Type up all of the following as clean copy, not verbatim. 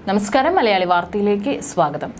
നമസ്കാരം, മലയാളി വാർത്തയിലേക്ക് സ്വാഗതം.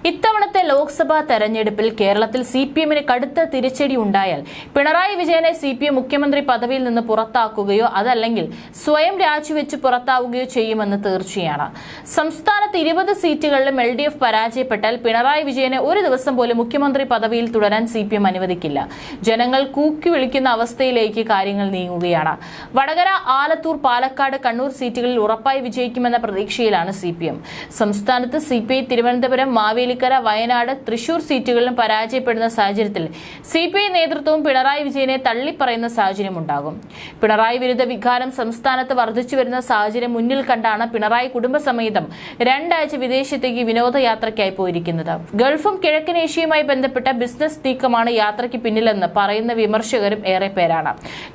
ഇത്തവണത്തെ ലോക്സഭാ തെരഞ്ഞെടുപ്പിൽ കേരളത്തിൽ സിപിഎമ്മിന് കടുത്ത തിരിച്ചടി ഉണ്ടായാൽ പിണറായി വിജയനെ സിപിഎം മുഖ്യമന്ത്രി പദവിയിൽ നിന്ന് പുറത്താക്കുകയോ അതല്ലെങ്കിൽ സ്വയം രാജിവെച്ച് പുറത്താവുകയോ ചെയ്യുമെന്ന് തീർച്ചയാണ്. സംസ്ഥാനത്ത് 20 സീറ്റുകളിലും LDF പരാജയപ്പെട്ടാൽ പിണറായി വിജയനെ ഒരു ദിവസം പോലും മുഖ്യമന്ത്രി പദവിയിൽ തുടരാൻ സിപിഎം അനുവദിക്കില്ല. ജനങ്ങൾ കൂക്കി വിളിക്കുന്ന അവസ്ഥയിലേക്ക് കാര്യങ്ങൾ നീങ്ങുകയാണ്. വടകര, ആലത്തൂർ, പാലക്കാട്, കണ്ണൂർ സീറ്റുകളിൽ ഉറപ്പായി വിജയിക്കുമെന്ന പ്രതീക്ഷയിലാണ് സിപിഎം. സംസ്ഥാനത്ത് സിപിഐ തിരുവനന്തപുരം, മാവേലിക്കര, വയനാട്, തൃശൂർ സീറ്റുകളിലും പരാജയപ്പെടുന്ന സാഹചര്യത്തിൽ സിപിഐ നേതൃത്വവും പിണറായി വിജയനെ തള്ളിപ്പറയുന്ന സാഹചര്യമുണ്ടാകും. പിണറായി വിരുദ്ധ വികാരം സംസ്ഥാനത്ത് വർദ്ധിച്ചു വരുന്ന സാഹചര്യം മുന്നിൽ കണ്ടാണ് പിണറായി കുടുംബസമേതം 2 ആഴ്ച വിദേശത്തേക്ക് വിനോദയാത്രയ്ക്കായി പോയിരിക്കുന്നത്. ഗൾഫും കിഴക്കൻ ഏഷ്യയുമായി ബന്ധപ്പെട്ട ബിസിനസ് നീക്കമാണ് യാത്രയ്ക്ക് പിന്നിലെന്ന് പറയുന്ന വിമർശകരും ഏറെ പേരാണ്.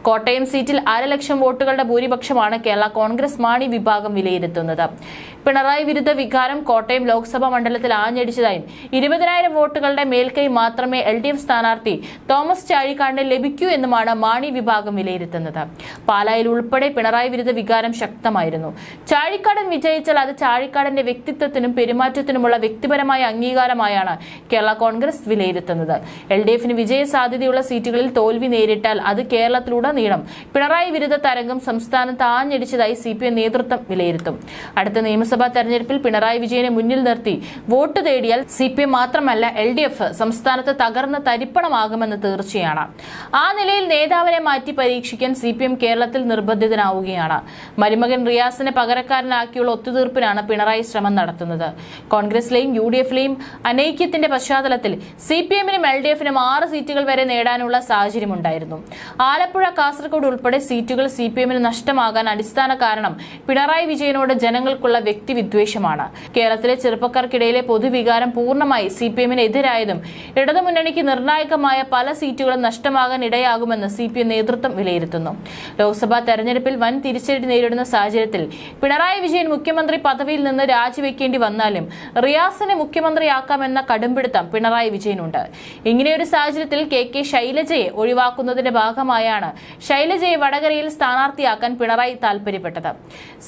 കോട്ടയം സീറ്റിൽ 1.5 ലക്ഷം വോട്ടുകളുടെ ഭൂരിപക്ഷമാണ് കേരള കോൺഗ്രസ് മാണി വിഭാഗം വിലയിരുത്തുന്നത്. പിണറായി വിരുദ്ധ വികാരം കോട്ടയം ലോക്സഭാ മണ്ഡലത്തിൽ ആഞ്ഞടിച്ചതായും 20,000 വോട്ടുകളുടെ മേൽക്കൈ മാത്രമേ LDF സ്ഥാനാർത്ഥി തോമസ് ചാഴിക്കാടിന് ലഭിക്കൂ എന്നുമാണ് മാണി വിഭാഗം വിലയിരുത്തുന്നത്. പാലായിൽ ഉൾപ്പെടെ പിണറായി വിരുദ്ധ വികാരം ശക്തമായിരുന്നു. ചാഴിക്കാടൻ വിജയിച്ചാൽ അത് ചാഴിക്കാടന്റെ വ്യക്തിത്വത്തിനും പെരുമാറ്റത്തിനുമുള്ള വ്യക്തിപരമായ അംഗീകാരമായാണ് കേരള കോൺഗ്രസ് വിലയിരുത്തുന്നത്. LDFന് വിജയ സാധ്യതയുള്ള സീറ്റുകളിൽ തോൽവി നേരിട്ടാൽ അത് കേരളത്തിലുടനീളം പിണറായി വിരുദ്ധ തരംഗം സംസ്ഥാനത്ത് ആഞ്ഞടിച്ചതായി CPM നേതൃത്വം വിലയിരുത്തും. അടുത്ത നിയമസഭാ തെരഞ്ഞെടുപ്പിൽ പിണറായി വിജയനെ മുന്നിൽ നിർത്തി വോട്ട് തേടിയാൽ CPM മാത്രമല്ല LDF സംസ്ഥാനത്ത് തകർന്ന് തരിപ്പണമാകുമെന്ന് തീർച്ചയാണ്. ആ നിലയിൽ നേതാവിനെ മാറ്റി പരീക്ഷിക്കാൻ CPM കേരളത്തിൽ നിർബന്ധിതനാവുകയാണ്. മരുമകൻ റിയാസിനെ പകരക്കാരനാക്കിയുള്ള ഒത്തുതീർപ്പിനാണ് പിണറായി ശ്രമം നടത്തുന്നത്. കോൺഗ്രസിലെയും UDFിലെയും അനൈക്യത്തിന്റെ പശ്ചാത്തലത്തിൽ CPMനും LDFനും 6 സീറ്റുകൾ വരെ നേടാനുള്ള സാഹചര്യമുണ്ടായിരുന്നു. ആലപ്പുഴ, കാസർഗോഡ് ഉൾപ്പെടെ സീറ്റുകൾ CPMന് നഷ്ടമാകാൻ അടിസ്ഥാന കാരണം പിണറായി വിജയനോട് ജനങ്ങൾക്കുള്ള വ്യക്തിവിദ്വേഷമാണ്. കേരളത്തിലെ ചെറുപ്പക്കാർക്കിടയിലെ പൊതുവികാരം പൂർണ്ണമായി CPMന് എതിരായതും ഇടതുമുന്നണിക്ക് നിർണായകമായ പല സീറ്റുകളും നഷ്ടമാകാൻ ഇടയാകുമെന്ന് CPM നേതൃത്വം വിലയിരുത്തുന്നു. ലോക്സഭാ തെരഞ്ഞെടുപ്പിൽ വൻ തിരിച്ചടി നേരിടുന്ന സാഹചര്യത്തിൽ പിണറായി വിജയൻ മുഖ്യമന്ത്രി പദവിയിൽ നിന്ന് രാജിവെക്കേണ്ടി വന്നാലും റിയാസിനെ മുഖ്യമന്ത്രിയാക്കാമെന്ന കടുംപിടുത്തം പിണറായി വിജയനുണ്ട്. ഇങ്ങനെയൊരു സാഹചര്യത്തിൽ KK ശൈലജയെ ഒഴിവാക്കുന്നതിന്റെ ഭാഗമായാണ് ശൈലജയെ വടകരയിൽ സ്ഥാനാർത്ഥിയാക്കാൻ പിണറായി താൽപര്യപ്പെട്ടത്.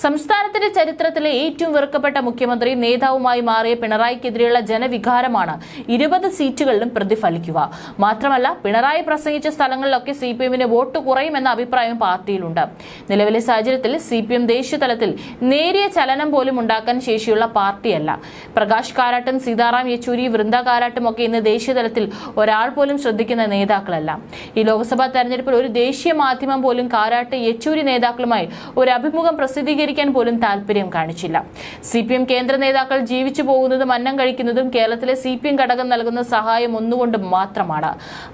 സംസ്ഥാനത്തിന്റെ ചരിത്രത്തിലെ ഏറ്റവും വെറുക്കപ്പെട്ട മുഖ്യമന്ത്രി നേതാവുമായി മാറിയ പിണറായിക്കെതിരെയുള്ള ജനവികാരമാണ് 20 സീറ്റുകളിലും പ്രതിഫലിക്കുക. മാത്രമല്ല, പിണറായി പ്രസംഗിച്ച സ്ഥലങ്ങളിലൊക്കെ CPMന് വോട്ട് കുറയുമെന്ന അഭിപ്രായം പാർട്ടിയിലുണ്ട്. നിലവിലെ സാഹചര്യത്തിൽ CPM ദേശീയ തലത്തിൽ നേരിയ ചലനം പോലും ഉണ്ടാക്കാൻ ശേഷിയുള്ള പാർട്ടിയല്ല. പ്രകാശ് കാരാട്ടും സീതാറാം യെച്ചൂരി, വൃന്ദ കാരാട്ടും ഒക്കെ ഇന്ന് ദേശീയ തലത്തിൽ ഒരാൾ പോലും ശ്രദ്ധിക്കുന്ന നേതാക്കളല്ല. ഈ ലോക്സഭാ തെരഞ്ഞെടുപ്പിൽ ഒരു ദേശീയ മാധ്യമം പോലും കാരാട്ട്, യെച്ചൂരി നേതാക്കളുമായി ഒരു അഭിമുഖം പ്രസിദ്ധീകരിക്കാൻ പോലും താല്പര്യം കാണിച്ചില്ല. CPM കേന്ദ്ര നേതാക്കൾ ജീവിച്ചു പോകുന്നതും അന്നം കഴിക്കുന്നതും കേരളത്തിലെ CPM ഘടകം നൽകുന്ന സഹായം ഒന്നുകൊണ്ട് മാത്രമാണ്.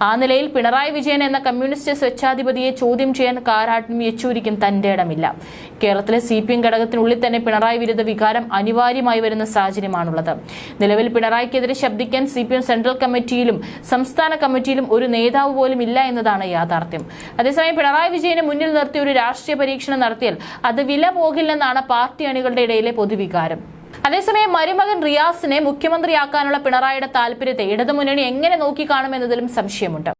ആ നിലയിൽ പിണറായി വിജയൻ എന്ന കമ്മ്യൂണിസ്റ്റ് സ്വച്ഛാധിപതിയെ ചോദ്യം ചെയ്യാൻ കാരാട്ടിനും യെച്ചൂരിക്കും തന്റെ ഇടമില്ല. കേരളത്തിലെ CPM ഘടകത്തിനുള്ളിൽ തന്നെ പിണറായി വിരുദ്ധ വികാരം അനിവാര്യമായി വരുന്ന സാഹചര്യമാണുള്ളത്. നിലവിൽ പിണറായിക്കെതിരെ ശബ്ദിക്കാൻ CPM സെൻട്രൽ കമ്മിറ്റിയിലും സംസ്ഥാന കമ്മിറ്റിയിലും ഒരു നേതാവ് പോലും ഇല്ല എന്നതാണ് യാഥാർത്ഥ്യം. അതേസമയം പിണറായി വിജയനെ മുന്നിൽ നിർത്തി ഒരു രാഷ്ട്രീയ പരീക്ഷണം നടത്തിയാൽ അത് വില പോകില്ലെന്നാണ് പാർട്ടി അണികളുടെ ഇടയിലെ പൊതുവികാരം. അതേസമയം മരുമകൻ റിയാസിനെ മുഖ്യമന്ത്രിയാക്കാനുള്ള പിണറായിയുടെ താൽപര്യത്തെ ഇടതുമുന്നണി എങ്ങനെ നോക്കിക്കാണുമെന്നതിലും സംശയമുണ്ട്.